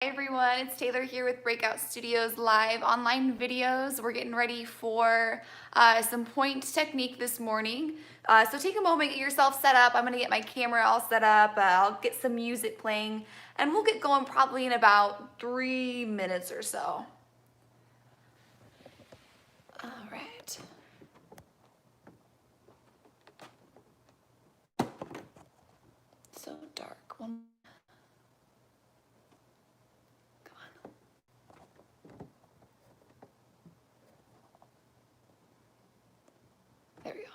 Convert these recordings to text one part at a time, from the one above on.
Hi everyone, it's Taylor here with BreakOut Studios live online videos. We're getting ready for some pointe technique this morning. So take a moment, get yourself set up. I'm gonna get my camera all set up. I'll get some music playing and we'll get going probably in about 3 minutes or so. All right. So dark. There we go.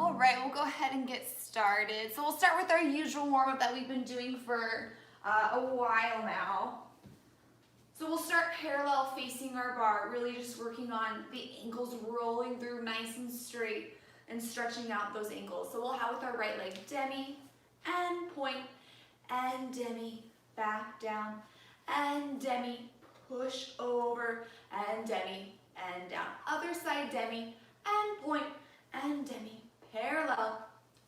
All right, we'll go ahead and get started. So we'll start with our usual warm-up that we've been doing for a while now. So we'll start parallel facing our bar, really just working on the ankles rolling through nice and straight and stretching out those ankles. So we'll have with our right leg demi and point and demi, back down and demi, push over and demi and down. Other side demi and point and demi, parallel,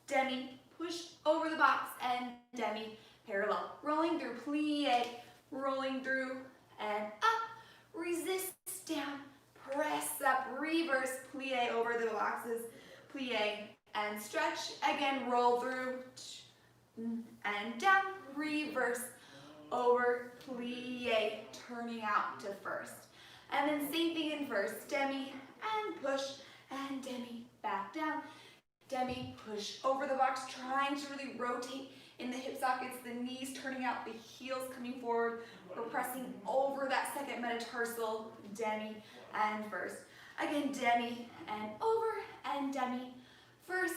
demi, push over the box and demi, parallel. Rolling through plie, rolling through and up, resist down, press up, reverse plie over the boxes, plie and stretch. Again, roll through and down, reverse over, plie, turning out to first. And then same thing in first, demi and push and demi, back down. Demi, push over the box, trying to really rotate in the hip sockets, the knees turning out, the heels coming forward. We're pressing over that second metatarsal, demi, and first. Again, demi, and over, and demi, first,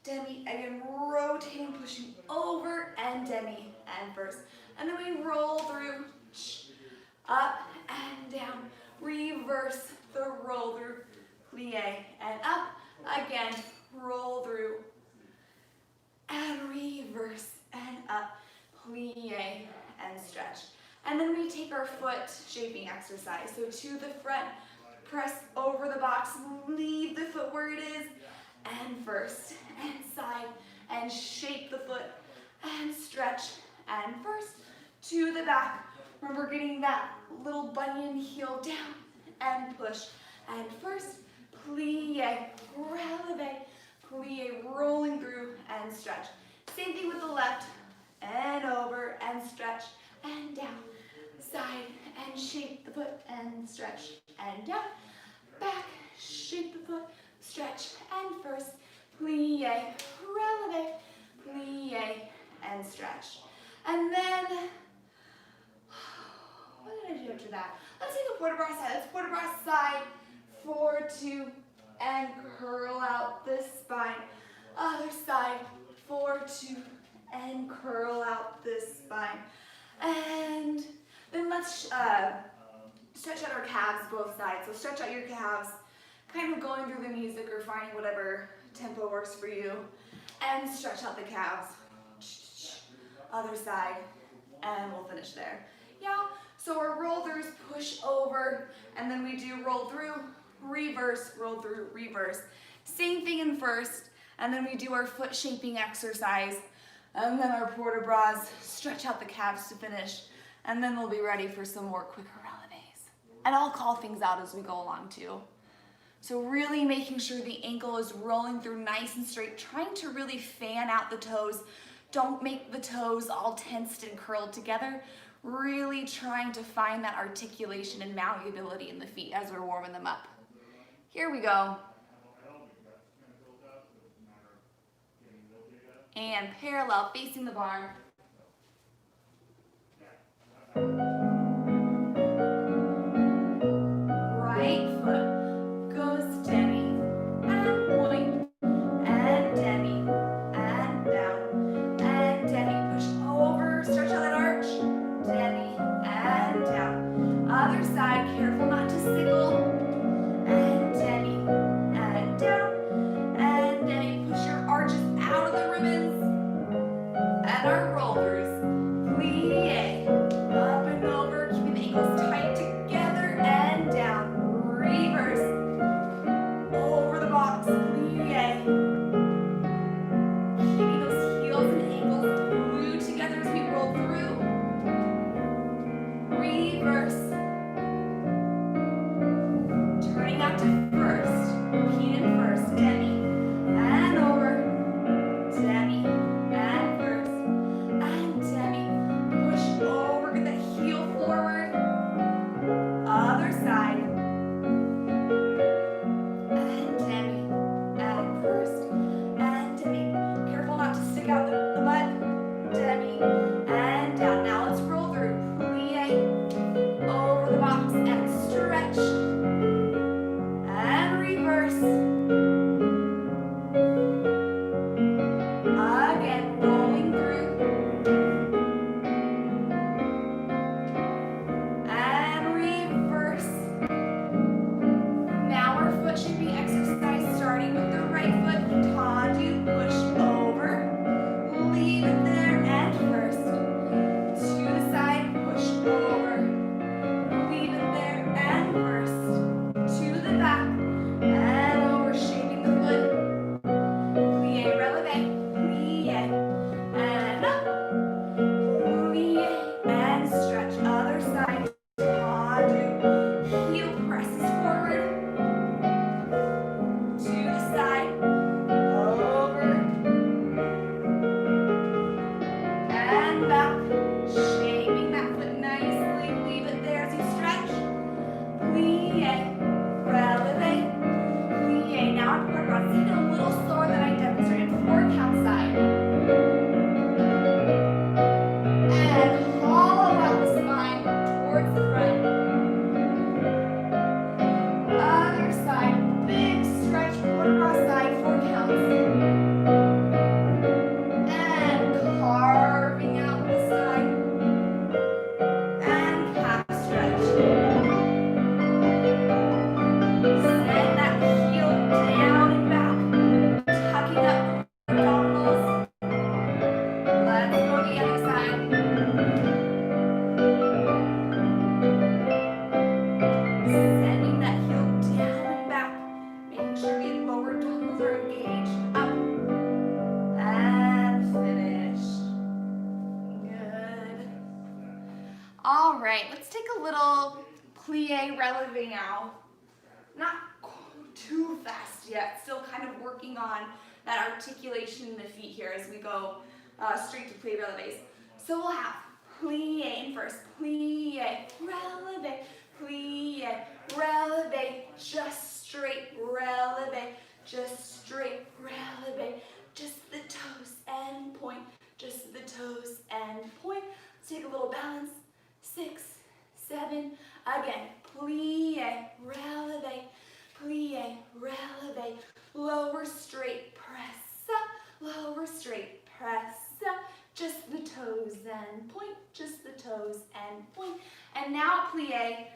demi, again, rotating, pushing over, and demi, and first. And then we roll through, up and down, reverse the roll through, plie, and up, again, roll through, and reverse, and up, plie, and stretch. And then we take our foot shaping exercise. So to the front, press over the box, leave the foot where it is, and first, and side, and shape the foot, and stretch, and first, to the back. Remember getting that little bunion heel down, and push, and first, plie, releve, plie, rolling through, and stretch. Same thing with the left, and over, and stretch, and down, side, and shape the foot, and stretch, and down, back, shape the foot, stretch, and first, plie, releve, plie, and stretch. And then, what did I do after that? Let's take a port de bras side. Let's port de bras side, 4, 2, and curl out the spine. Other side, 4, 2, and curl out the spine. And then let's stretch out our calves both sides. So stretch out your calves, kind of going through the music or finding whatever tempo works for you. And stretch out the calves. Other side, and we'll finish there. Yeah, so our roll throughs push over, and then we do roll through, reverse, roll through, reverse. Same thing in first, and then we do our foot shaping exercise, and then our port de bras, stretch out the calves to finish, and then we'll be ready for some more quicker releves. And I'll call things out as we go along too. So really making sure the ankle is rolling through nice and straight, trying to really fan out the toes. Don't make the toes all tensed and curled together. Really trying to find that articulation and malleability in the feet as we're warming them up. Here we go. And parallel facing the barn. Right foot goes demi and point and demi and down and demi. Push over, stretch out that arch. Demi and down. Other side, careful not to sickle. And demi and down. And demi. Push your arches out of the ribbons. And our rollers. Plie. Up and plie, releve now. Not too fast yet, still kind of working on that articulation in the feet here as we go straight to plie, releves. So we'll have plie in first, plie, releve, just straight, releve, just straight, releve, just the toes and point, just the toes and point. Let's take a little balance, 6, 7, again, plie, releve, lower straight, press up, lower straight, press up, just the toes and point, just the toes and point. And now plie,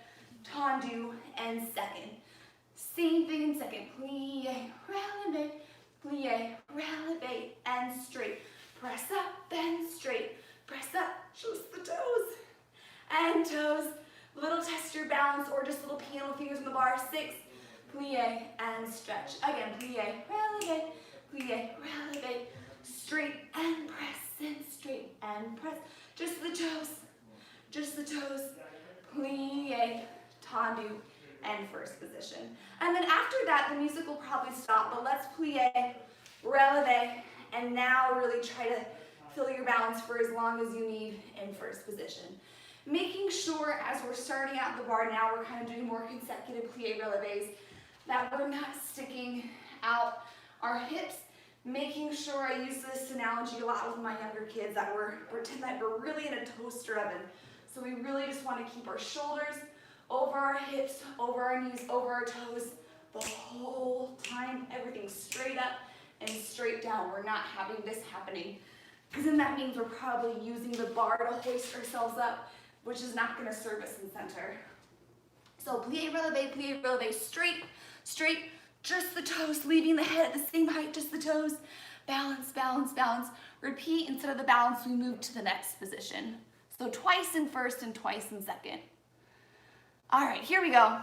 tendu, and second. Same thing in second, plie, releve, and straight. Press up and straight, press up, just the toes and toes. Little test your balance or just little piano fingers in the bar, 6, plie, and stretch. Again, plie, releve, straight and press, and straight and press. Just the toes, plie, tendu, and first position. And then after that, the music will probably stop, but let's plie, releve, and now really try to fill your balance for as long as you need in first position. Making sure as we're starting out the bar now, we're kind of doing more consecutive plie releves, that we're not sticking out our hips. Making sure, I use this analogy a lot with my younger kids, that pretend that we're really in a toaster oven. So we really just want to keep our shoulders over our hips, over our knees, over our toes, the whole time, everything straight up and straight down. We're not having this happening, because then that means we're probably using the bar to hoist ourselves up, which is not going to serve us in center. So plie, releve, straight, straight, just the toes, leaving the head at the same height, just the toes. Balance, balance, balance. Repeat. Instead of the balance, we move to the next position. So twice in first and twice in second. All right, here we go.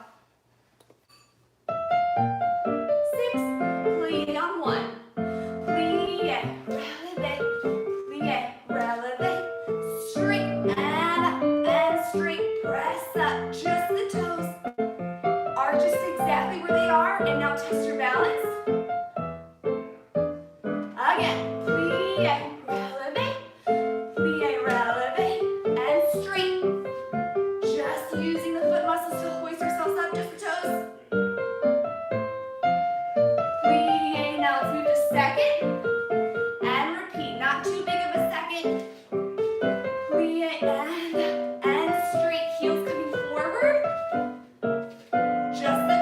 6, plie on 1. Plie, releve, straight and straight, press up, just the toes are just exactly where they are, and now test your balance. Again, plie, releve, and straight, just using the foot muscles to hoist ourselves up, just the toes. Plie, now let's move to second. And repeat, not too big of a second. Plie and straight, heels coming forward. Just the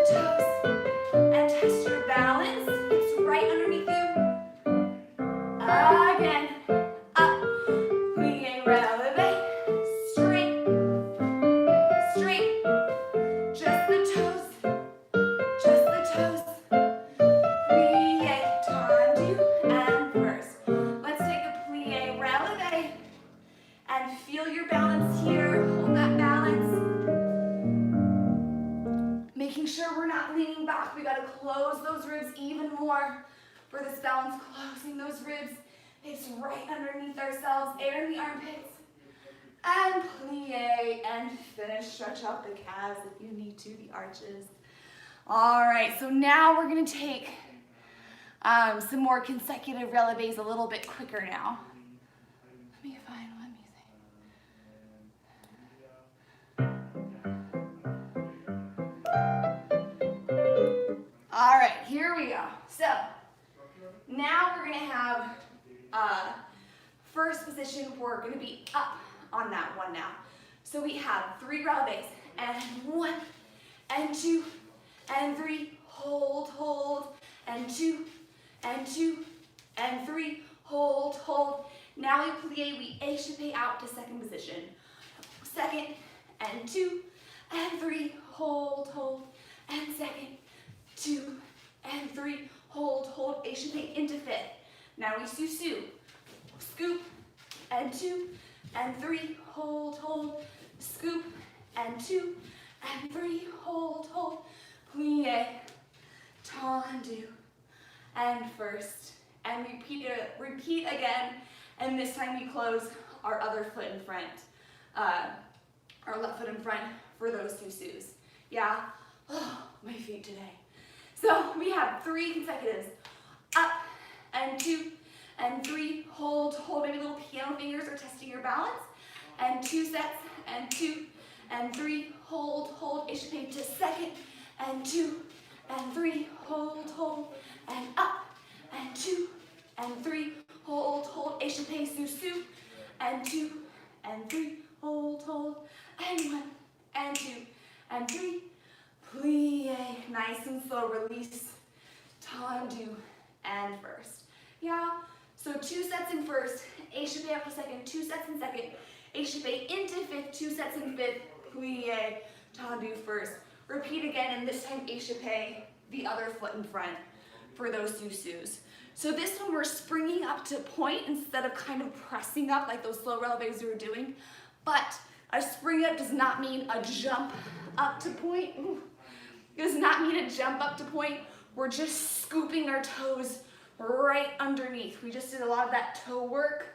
toes, and test your balance. It's right underneath you. Again, up, plie, releve, straight, straight, just the toes, plie, tendu, and first. Let's take a plie, releve, and feel your balance here. Hold that balance. Making sure we're not leaning back. We got to close those ribs even more for this balance. Closing those ribs. It's right underneath ourselves. Air in the armpits. And plie and finish. Stretch out the calves if you need to, the arches. All right, so now we're going to take some more consecutive releves a little bit quicker now. Let me find one music. All right, here we go. So now we're going to have first position. We're going to be up on that one now. So we have 3 releves, and 1, and 2, and 3, hold, and 2, and 2, and 3, hold. Now we plie, we échappé out to second position. 2nd, and 2, and 3, hold, and 2nd, 2, and 3, hold, échappé into 5th. Now we sous, scoop, and 2, and 3, hold, scoop, and 2, and 3, hold, plie, tendu, and first, and repeat again, and this time we close our other foot in front, our left foot in front for those sous-sus. Yeah? Oh, my feet today. So we have 3 consecutives. Up and 2 and 3. Hold, hold. Maybe little piano fingers are testing your balance. And 2 sets and 2 and 3. Hold, hold. Échappé to second and 2 and 3. Hold, hold. And up and 2 and 3. Hold, hold. Échappé sous-sus. And 2 and 3. Hold, hold. And 1 and 2 and 3. Plie. Nice and slow. Release. Tendu. And first. Yeah? So 2 sets in first. Échappé up to second. 2 sets in second. Échappé into fifth. 2 sets in fifth. Plie. Tendu first. Repeat again, and this time échappé the other foot in front for those sous-sus. So this one we're springing up to point instead of kind of pressing up like those slow releves we were doing. But a spring up does not mean a jump up to point. Ooh. Does not mean a jump up to point. We're just scooping our toes right underneath. We just did a lot of that toe work.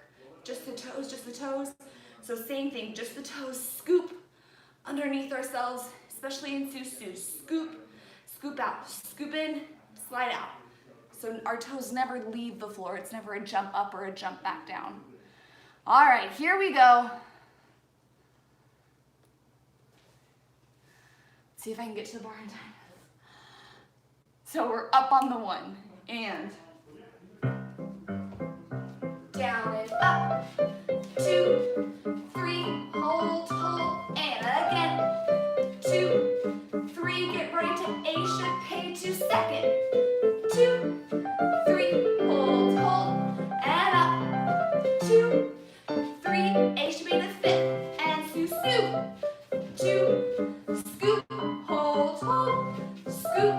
Just the toes, just the toes. So same thing, just the toes, scoop underneath ourselves, especially in sous-sus. Scoop, scoop out, scoop in, slide out. So our toes never leave the floor. It's never a jump up or a jump back down. All right, here we go. Let's see if I can get to the bar in time. So we're up on the 1 and down and up. 2, 3, hold, hold, and again. 2, 3, get ready to échappé to second. 2, 3, hold, hold, and up. 2, 3, échappé to fifth, and sous-sus. 2, scoop, hold, hold, scoop,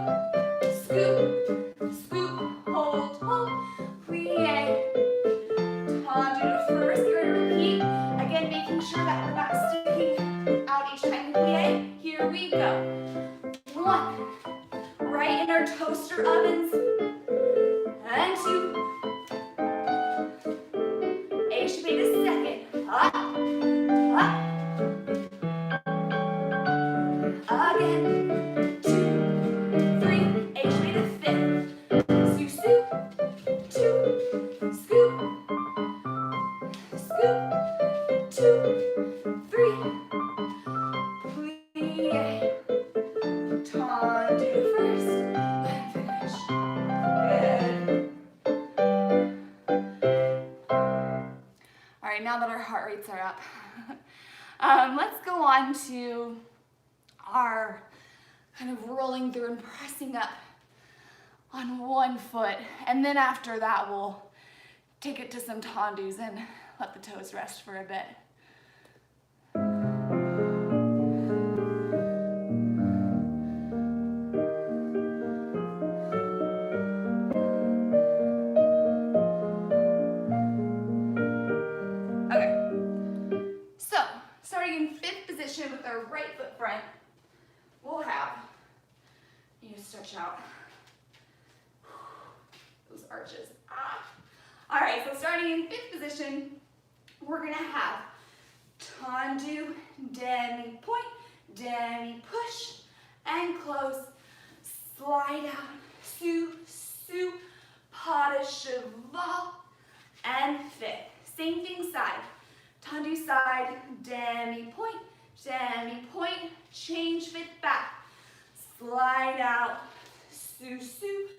scoop, scoop, hold, hold, plie. Tendu to first, you're going to repeat. Again, making sure that we're not sticking out each time we plie. Here we go. 1, right in our toaster ovens. And 2, échappé to second. Up, up. Again. 2, 3, échappé to fifth. Sous-sus. 2, scoop, scoop. 2, 3, plie. Tendu first, and finish. Good. All right, now that our heart rates are up, let's go on to our kind of rolling through and pressing up on 1 foot. And then after that, we'll take it to some tendus and let the toes rest for a bit. With our right foot front, we'll have, you stretch out those arches. All right, so starting in fifth position, we're gonna have tendu, demi point, demi push, and close, slide out, sous-sus, pas de cheval, and fifth. Same thing side, tendu side, demi point, change fifth back, slide out, sous-sus,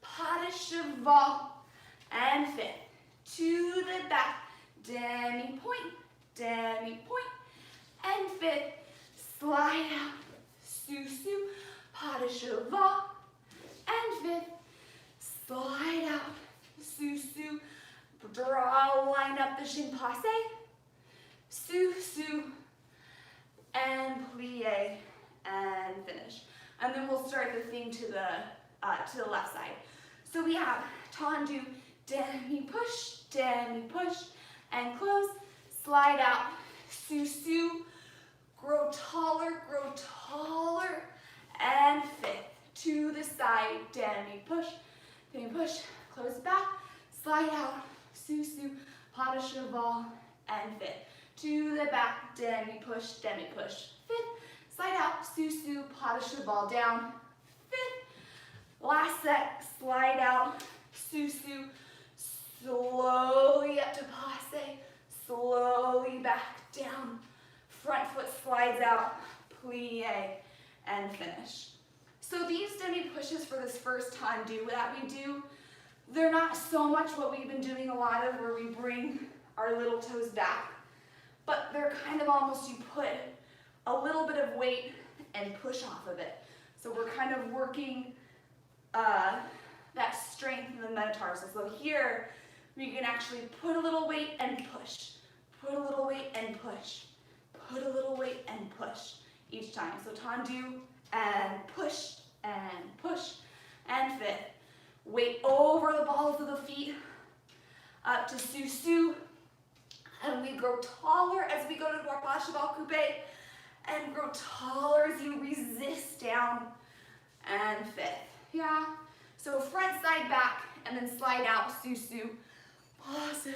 pas de cheval, and fifth. To the back, demi point, and fifth, slide out, sous-sus, pas de cheval, and fifth, slide out, sous-sus, draw, line up the shin passe, sous-sus, and plie, and finish. And then we'll start the thing to the left side. So we have tendu, demi push, and close, slide out, sous-sus, grow taller, and fifth. To the side, demi push, close back, slide out, sous-sus, pas de cheval, and fifth. to the back, demi-push, demi-push. Fifth, slide out, sous-sus, pas de cheval down. Fifth, last set, slide out, sous-sus, slowly up to passe, slowly back down. Front foot slides out, plie, and finish. So these demi-pushes for this first tendu that we do, they're not so much what we've been doing a lot of where we bring our little toes back, but they're kind of almost you put a little bit of weight and push off of it. So we're kind of working that strength in the metatarsal. So here we can actually put a little weight and push, put a little weight and push, put a little weight and push each time. So tendu and push and fifth. Weight over the balls of the feet, up to sous-sus, and we grow taller as we go to our pas de cheval coupe, and grow taller as you resist down, and fifth. Yeah, so front side back, and then slide out, sous-sus, passe,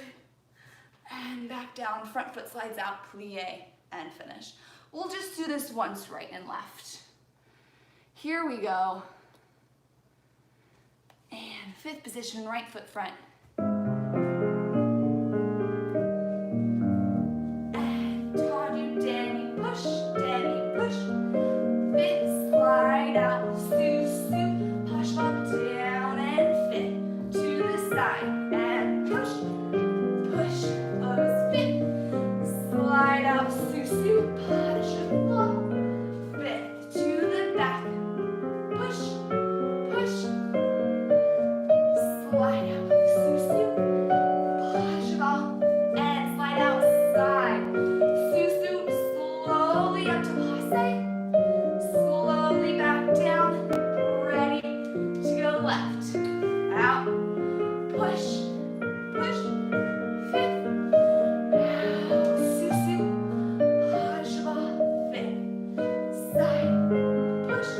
and back down, front foot slides out, plie, and finish. We'll just do this once, right and left. Here we go. And fifth position, right foot front. And tendu, demi-push, demi-push. Fifth, slide out, sous-sus, pas cheval down, and fifth. To the side, and push, push, close, fifth. Slide out, sous-sus, pas de cheval. Fifth, to the back, push, push. Slide out, sous-sus, pas de cheval, and slide outside. Sous-sus, slowly up to passe, slowly back down, ready to go left. Out, push, push, fifth, out, sous-sus, pas de cheval, fifth, side, push,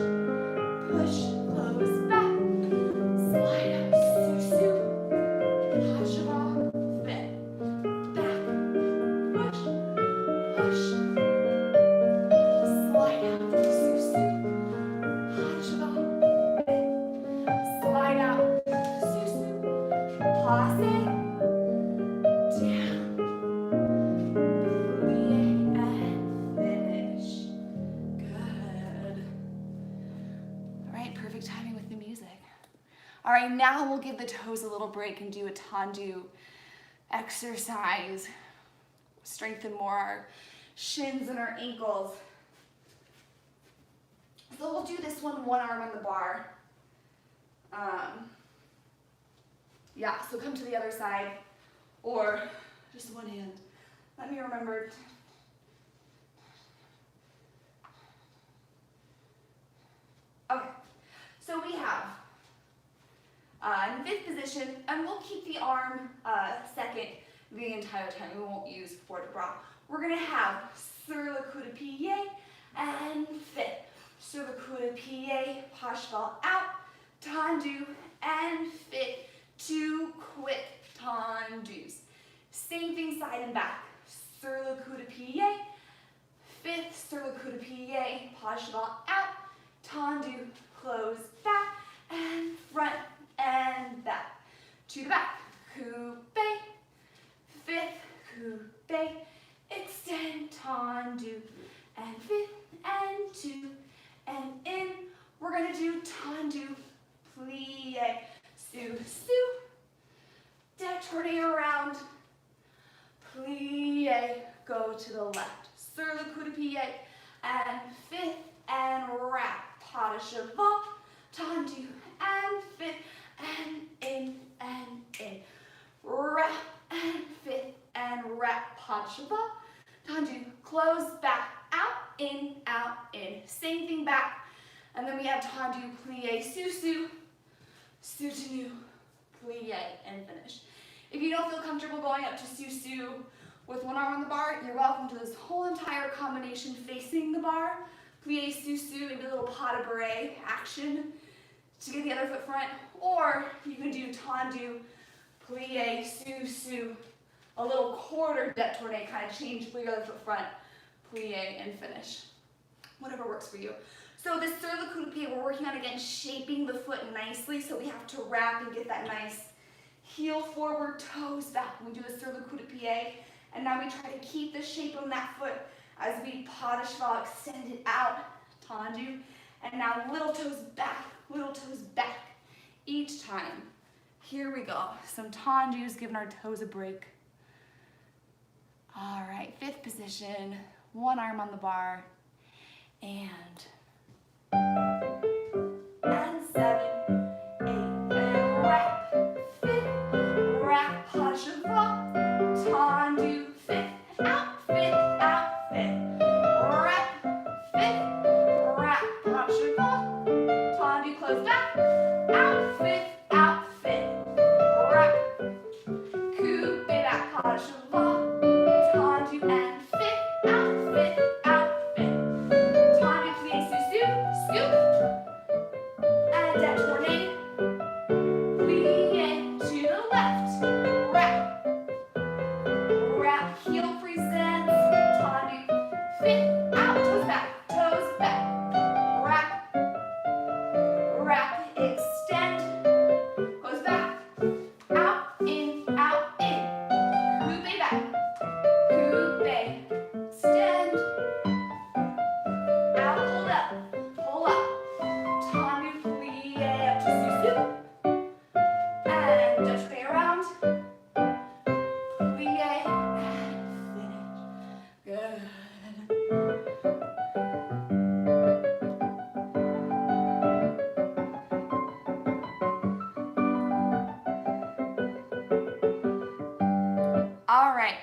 push, close back, slide out. Pas de cheval, fifth, back, push, push, slide out, sous-sus, pas de cheval, fifth, slide out, sous-sus, passe, down, plie, and finish. Good. All right, perfect timing with the music. All right, now we'll give the toes a little break and do a tendu exercise. Strengthen more our shins and our ankles. So we'll do this one arm on the bar. Yeah, so come to the other side or just one hand. Let me remember. Okay, so we have in fifth position, and we'll keep the arm second the entire time. We won't use fort de bras. We're gonna have sur le coup de pied and fifth. Sur le coup de pied, pas cheval out, tendu, and fifth. 2 quick tendus. Same thing side and back. Sur le coup de pied, fifth, sur le coup de pied, pas cheval out, tendu, close back, and front and back. To the back, coupe, fifth, coupe, extend, tendu, and fifth, and 2, and in. We're gonna do tendu, plie, sous-sus, détourner around, plie, go to the left, sur le coup de pied, and fifth, and wrap, pas de cheval, tendu, and fifth, and in, wrap, and fifth, and wrap, pas de cheval, tendu, close, back, out, in, same thing back, and then we have tendu, plie, sous-sus, soutenu, plie, and finish. If you don't feel comfortable going up to sous-sus with one arm on the bar, you're welcome to this whole entire combination facing the bar. Plie, sous-sus, maybe a little pas de bras action to get the other foot front, or you can do tendu, plie, sous-sus, a little quarter détourné, kind of change your other foot front, plie, and finish. Whatever works for you. So this sur le coup de pied, we're working on, again, shaping the foot nicely, so we have to wrap and get that nice heel forward, toes back when we do a sur le coup de pied. And now we try to keep the shape on that foot as we pas de cheval, extend it out, tendu. And now little toes back each time. Here we go. Some tendus, giving our toes a break. All right, 5th position, one arm on the bar, and 7, 8, and wrap, 5th, wrap, pas de cheval, tendu, 5th, out, 5th, wrap, 5th, wrap, pas de cheval, tendu, close back, out, 5th, wrap, coupe back, pas de cheval, tendu, and 5th, out, 5th, tendu, plie, scoop, and détourné, plie to the left, wrap, heel presents, tendu, 5th, out, toes back, wrap, extend, goes back, out, in, coupe back, coupe, extend, out, pull up, tendu, plie, up to and just play around, plie, and finish. Good. All right,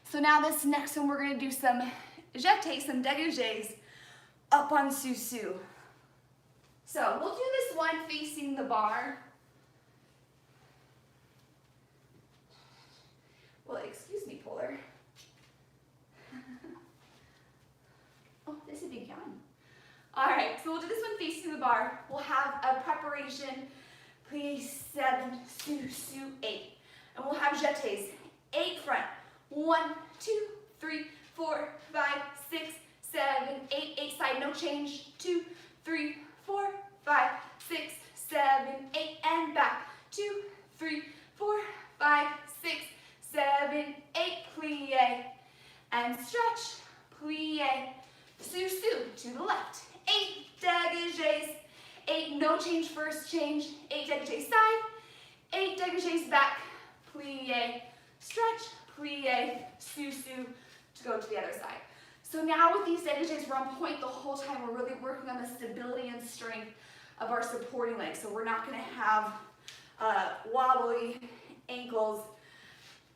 so now this next one, we're gonna do some jetés, some dégagés up on sous-sus. So we'll do this one facing the bar. Well, excuse me, Polar. Oh, this is a big yawn. All right, so we'll do this one facing the bar. We'll have a preparation, plie 7, sous-sus 8. And we'll have jetés, 8 front. 1, 2, 3, 4, 5, 6, 7, 8 side, no change. 2, 3, 4, 5, 6, 7, 8, and back. 2, 3, 4, 5, 6, 7, 8, plie, and stretch, plie, sous-sus to the left. 8 dégagés, 8 no change first change, 8 dégagés side, 8 dégagés back, plie, stretch, plie, sous-sus to go to the other side. So now with these dégagés, we're on point the whole time. We're really working on the stability and strength of our supporting legs. So we're not going to have wobbly ankles.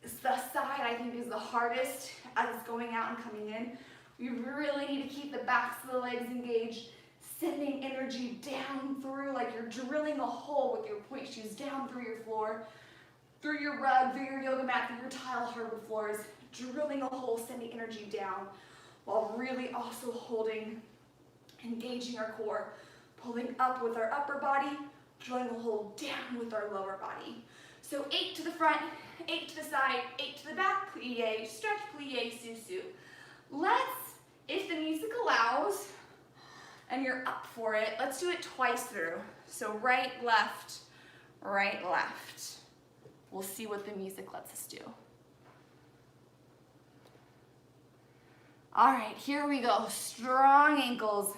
The side, I think, is the hardest as it's going out and coming in. We really need to keep the backs of the legs engaged, sending energy down through, like you're drilling a hole with your point shoes down through your floor, through your rug, through your yoga mat, through your tile hardwood floors, drilling a hole, sending energy down, while really also holding, engaging our core, pulling up with our upper body, drilling a hole down with our lower body. So 8 to the front, 8 to the side, 8 to the back, plie, stretch, plie, sous-sus. Let's, if the music allows, and you're up for it, let's do it twice through. So right, left, right, left. We'll see what the music lets us do. All right, here we go. Strong ankles.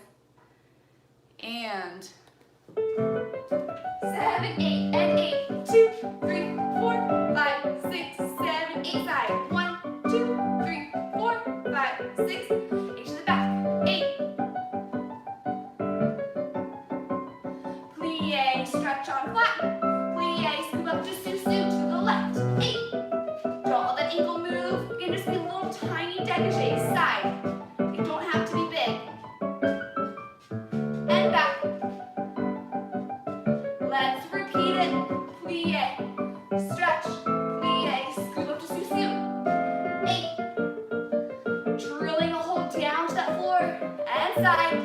And 7, 8, and 8, 2, 3, 4, 5, 6, 7, 8 side. 1, 2, 3, 4, 5, 6, 8 to the back. 8. Plie, stretch on flat. Plie, scoop up to sous-sus to the left. 8. Don't let that ankle move. You can just be little tiny dégagés side. You don't have to be big. And back. Let's repeat it. Plie, stretch, plie, scoop up to sous-sus. 8. Drilling a hole down to that floor and side.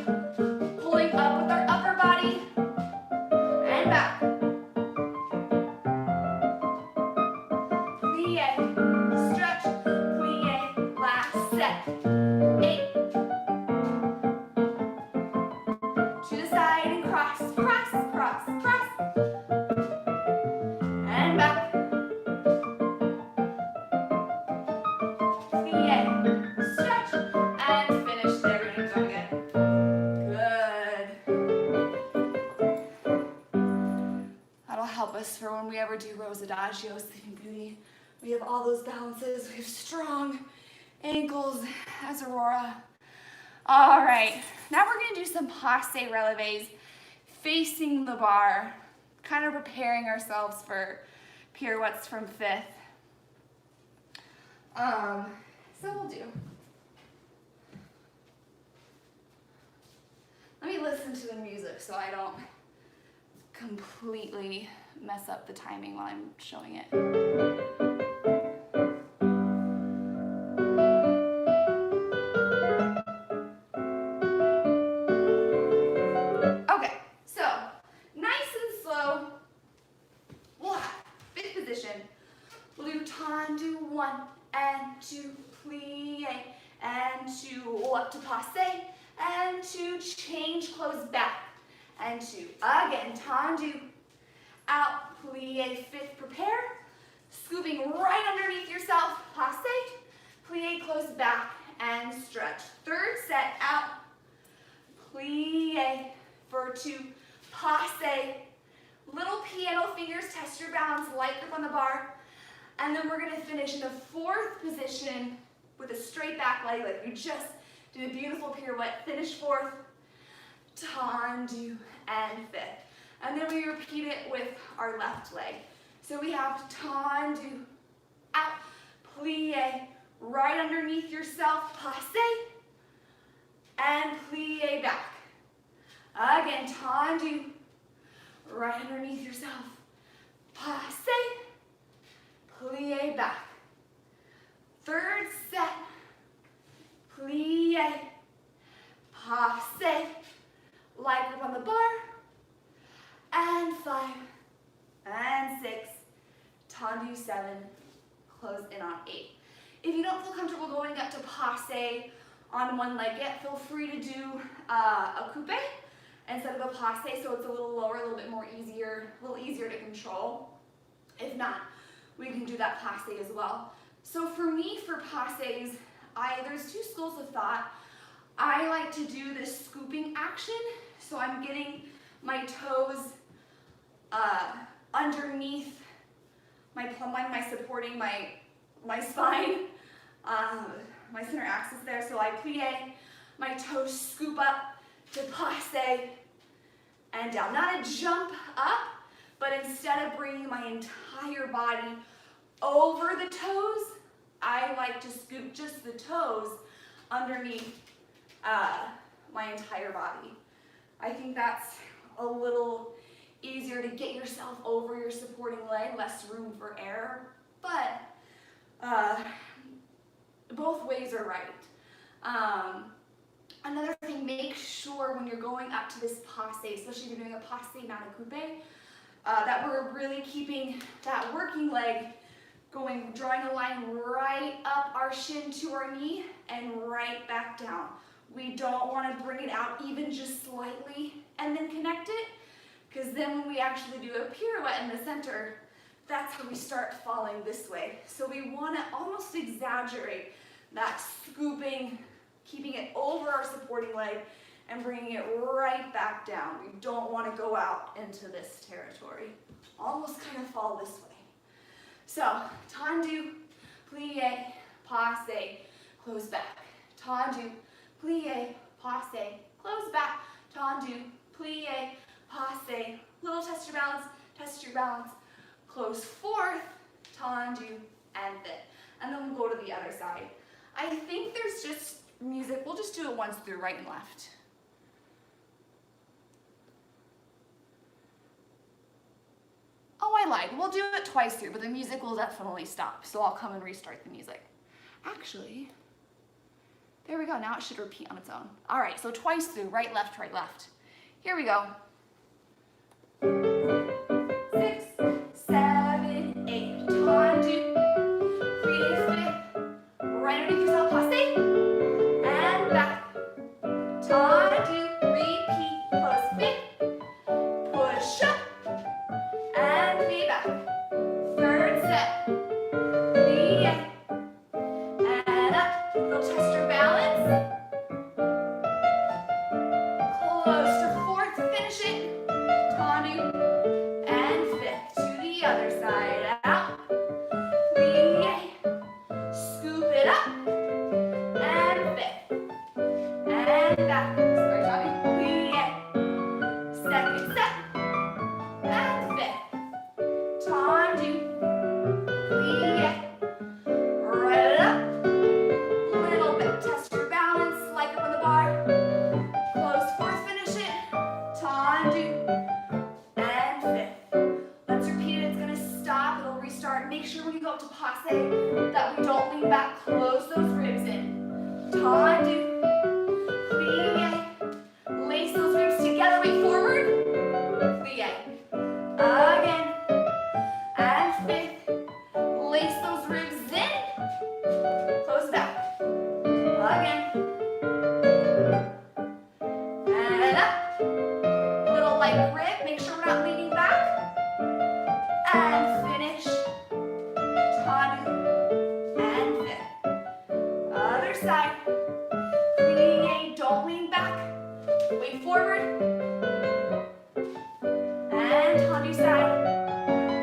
Pulling up with our upper body and back. Plie, stretch, help us for when we ever do Rose Adagio, Sleeping Beauty. We have all those balances. We have strong ankles as Aurora. All right, now we're gonna do some Posse Releves facing the bar, kind of preparing ourselves for pirouettes from fifth. So we'll do. Let me listen to the music so I don't completely mess up the timing while I'm showing it. Okay, so nice and slow. We'll have fifth position. We'll do tendu, 1 and 2, plie, and 2, up to passe, and 2, change, close back, and 2, again, tendu, out, plie, fifth, prepare, scooping right underneath yourself, passe, plie, close back, and stretch. Third set, out, plie, for 2, passe, little piano fingers, test your balance, light grip on the bar, and then we're gonna finish in the fourth position with a straight back leg, like we just did a beautiful pirouette, finish fourth, tendu, and fifth. And then we repeat it with our left leg. So we have tendu, out, plie, right underneath yourself, passe, and plie back. Again, tendu, right underneath yourself, passe, plie back. Third set, plie, passe, light grip on the bar, and 5, and 6, tendu 7, close in on 8. If you don't feel comfortable going up to passe on one leg yet, feel free to do a coupe instead of a passe, so it's a little lower, a little bit more easier, a little easier to control. If not, we can do that passe as well. So for me, for passes, there's two schools of thought. I like to do this scooping action, so I'm getting my toes underneath my plumb line, supporting my spine, my center axis there. So I plie, my toes scoop up to passe and down. Not a jump up, but instead of bringing my entire body over the toes, I like to scoop just the toes underneath my entire body. I think that's a little easier to get yourself over your supporting leg, less room for error, but both ways are right. Another thing, make sure when you're going up to this passe, especially if you're doing a passe, not a coupe, that we're really keeping that working leg going, drawing a line right up our shin to our knee and right back down. We don't want to bring it out even just slightly and then connect it, because then when we actually do a pirouette in the center, that's how we start falling this way. So we want to almost exaggerate that scooping, keeping it over our supporting leg and bringing it right back down. We don't want to go out into this territory. Almost kind of fall this way. So, tendu, plie, passe, close back. Tendu, plie, passe, close back. Tendu, plie, passe, little test your balance, close fourth, tendu, and fifth. And then we'll go to the other side. I think there's just music, we'll just do it once through right and left. Oh, I lied. We'll do it twice through, but the music will definitely stop, so I'll come and restart the music. Actually, there we go. Now it should repeat on its own. All right, so twice through, right, left, right, left. Here we go. 6, 7, 8. Tendu, plie, fifth, right underneath yourself, passe, and back. Tendu, repeat, close fifth, push up, and plie back. Third set, plie, and up. You'll test your balance. Close to fourth, finish it. we start, make sure when you go up to Posse that we don't lean back, close those ribs in. Tendu, plie, lace those ribs together, weight forward, plie. Again, and fifth, lace those ribs in, close back. Again, and up. Little light grip, make sure we're not leaning back. And finish. Tendu, and fifth. Other side. Plie, don't lean back. Weight forward. And tendu side.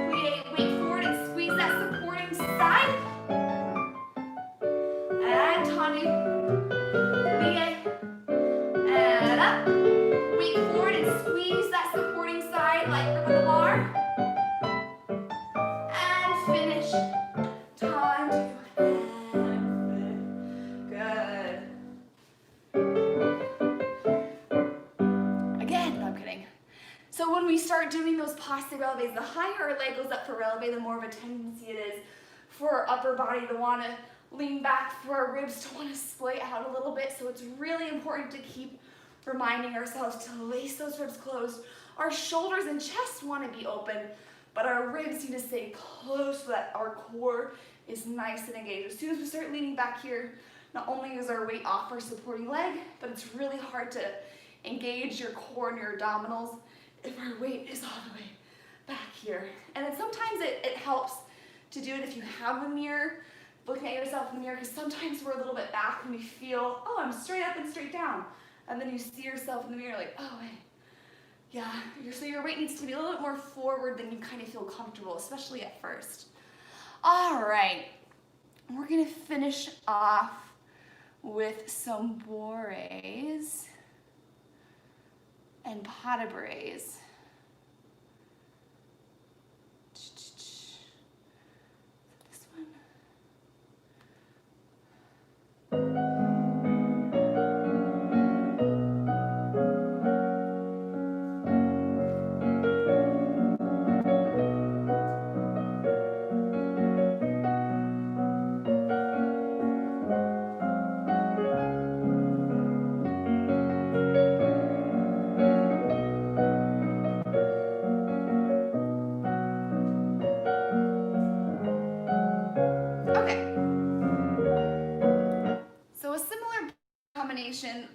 Plie, weight forward and squeeze that supporting side. And tendu. Plie. And up. Weight forward and squeeze that supporting side, light grip on the bar. And finish. Tendu and good. Again, no, I'm kidding. So when we start doing those Posse releves, the higher our leg goes up for releve, the more of a tendency it is for our upper body to want to lean back, for our ribs to want to splay out a little bit. So it's really important to keep reminding ourselves to lace those ribs closed. Our shoulders and chest want to be open, but our ribs need to stay closed so that our core is nice and engaged. As soon as we start leaning back here, not only is our weight off our supporting leg, but it's really hard to engage your core and your abdominals if our weight is all the way back here. And then sometimes it helps to do it if you have a mirror, looking at yourself in the mirror, because sometimes we're a little bit back and we feel, oh, I'm straight up and straight down. And then you see yourself in the mirror like, oh, hey, yeah. So your weight needs to be a little bit more forward than you kind of feel comfortable, especially at first. All right, we're gonna finish off with some bourrées and pas de bras. This one.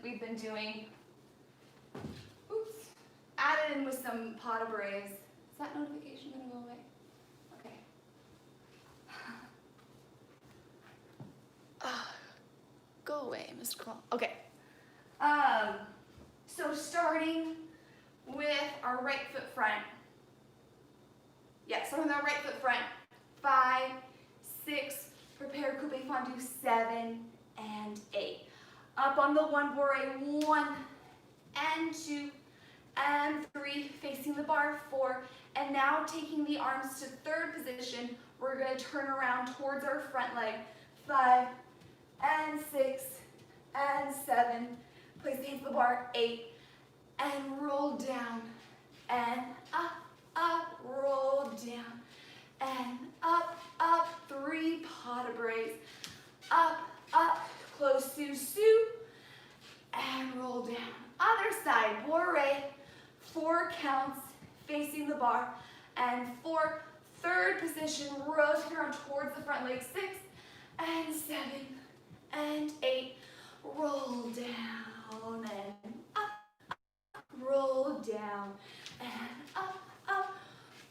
We've been doing, added in with some pas de bras. Is that notification gonna go away? Okay. Go away, Mr. Call. Okay. So starting with our right foot front. Yeah, so with our right foot front. 5, 6, prepare coupe fondue, 7, and 8. Up on the one bourrée, 1 and 2 and 3, facing the bar, 4, and now taking the arms to third position, we're going to turn around towards our front leg, 5 and 6 and 7, place the hands to the bar, 8, and roll down, and up, up, roll down, and up, up, 3 pas de bras, up, up, close sous, and roll down. Other side, bourrée, 4 counts, facing the bar, and 4, third position, rotate around towards the front leg, 6, and 7, and 8, roll down, and up, roll down, and up, up,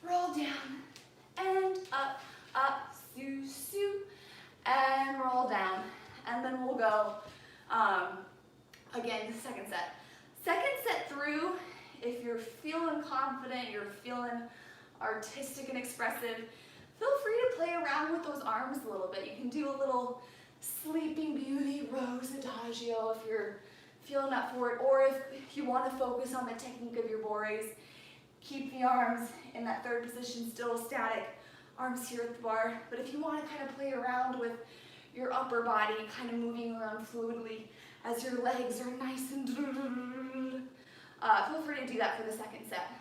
roll down, and up, up, sous, and roll down. And then we'll go, again, the second set. Second set through, if you're feeling confident, you're feeling artistic and expressive, feel free to play around with those arms a little bit. You can do a little Sleeping Beauty, Rose Adagio if you're feeling up for it, or if you want to focus on the technique of your bourrées, keep the arms in that third position, still static, arms here at the bar. But if you want to kind of play around with your upper body, kind of moving around fluidly as your legs are nice and feel free to do that for the second set.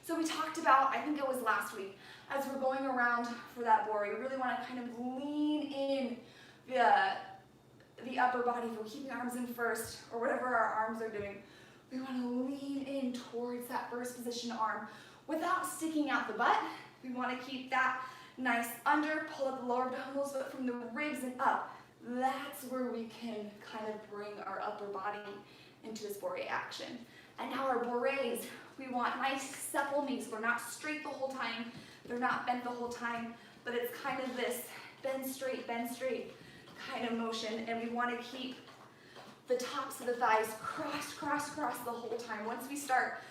So we talked about, I think it was last week, as we're going around for that board. You really want to kind of lean in the upper body. If we're keeping arms in first, or whatever our arms are doing, we want to lean in towards that first position arm without sticking out the butt. We want to keep that nice under, pull up the lower abdominals, but from the ribs and up, that's where we can kind of bring our upper body into this bourrée action. And now our bourrées, we want nice supple knees. They're not straight the whole time, they're not bent the whole time, but it's kind of this bend straight kind of motion, and we want to keep the tops of the thighs cross the whole time. Once we start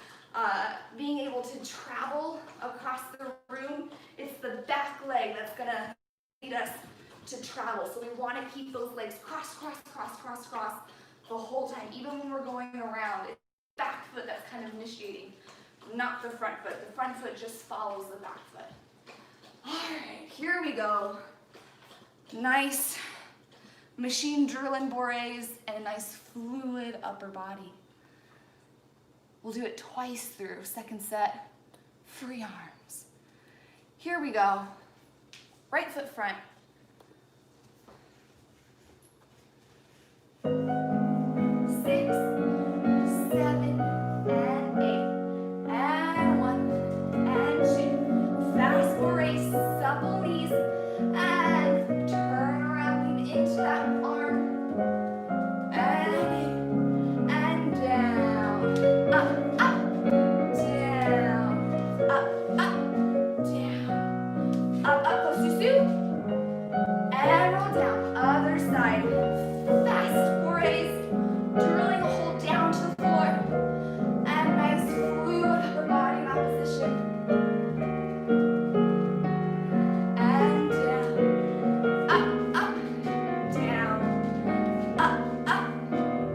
being able to travel across the room, it's the back leg that's gonna lead us to travel. So we want to keep those legs cross the whole time, even when we're going around. It's the back foot that's kind of initiating, not the front foot. The front foot just follows the back foot. All right, here we go. Nice machine drilling bourrées and a nice fluid upper body. We'll do it twice through. Second set, free arms. Here we go. Right foot front. 6, 7, and 8. And 1, and 2. Fast bourrée, supple knees, and turn around, lean into that arm. And in, and down. Up, down. Up, down. Up, close to Sue. And roll down. Other side. Fast bourrées, drilling a hole down to the floor. And nice fluid upper body in that position. And down. Up, down. Up,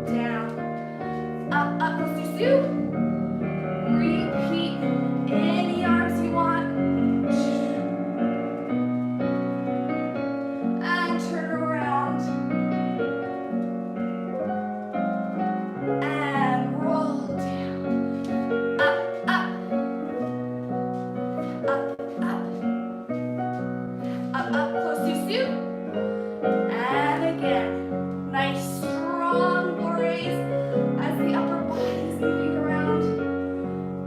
down. Up, close to Sue. Repeat any arms you want. And turn around. And roll down. Up, close to Sue. And again, nice strong bourrées as the upper body is moving around.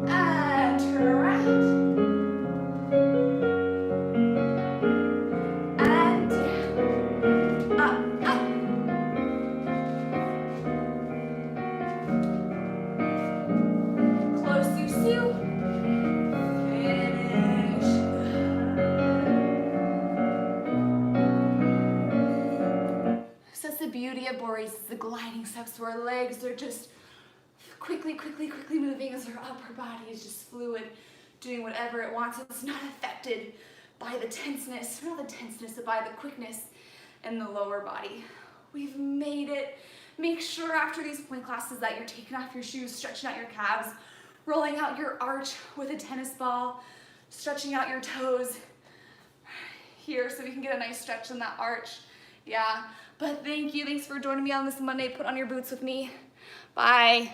And turn around. And down. Up. Close to Sue. Finish. So that's the beauty of bourrées, is the gliding steps where our legs are just quickly moving as our upper body is just fluid, doing whatever it wants. It's not affected by the tenseness, not the tenseness, but by the quickness in the lower body. We've made it. Make sure after these point classes that you're taking off your shoes, stretching out your calves, rolling out your arch with a tennis ball, stretching out your toes here so we can get a nice stretch in that arch. Yeah, but thanks for joining me on this Monday. Put on your boots with me. Bye.